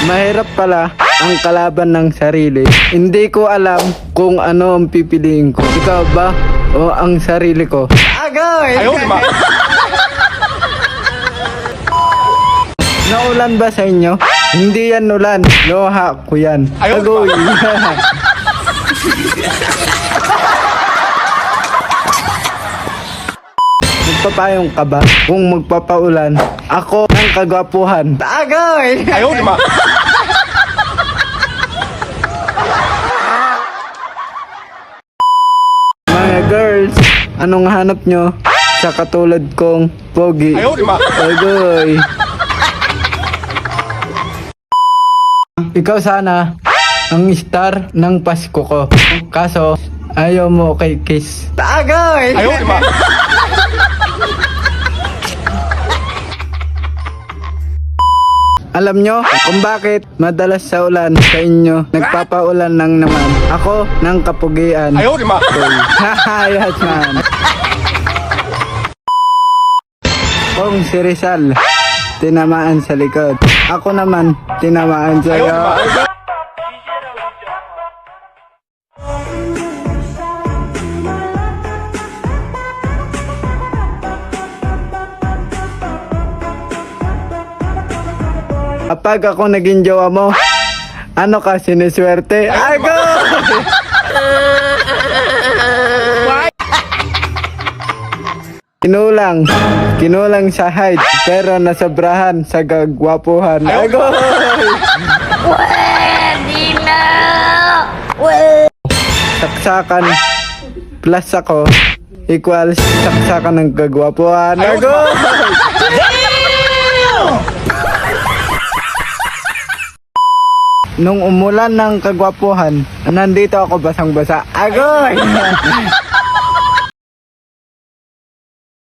Mahirap pala ang kalaban ng sarili. Hindi ko alam kung ano ang pipiliin ko. Ikaw ba o ang sarili ko? Agoy! Naulan ba sa inyo? Hindi yan ulan. Loha ko yan. Agoy! Magpapayong ka ba kung magpapaulan? Ako ng kagwapuhan. Agoy! Mga girls, anong hanap nyo sa katulad kong pogi? Agoy! Ikaw sana ang star ng Pasko ko. Kaso, ayaw mo kay Kiss. Agoy! Alam nyo kung bakit madalas sa ulan sa inyo nagpapaulan lang naman ako ng kapugian. Hayat man. Kung si Rizal tinamaan sa likod, ako naman tinamaan sa'yo. Kapag ako naging jowa mo, ano ka, siniswerte? Ago! Kinulang sa height, pero nasobrahan sa gagwapuhan. Ago! Saksakan plus ako equals saksakan ng gagwapuhan. Ago! Nung umulan ng kagwapuhan, nandito ako basang-basa. Agoy!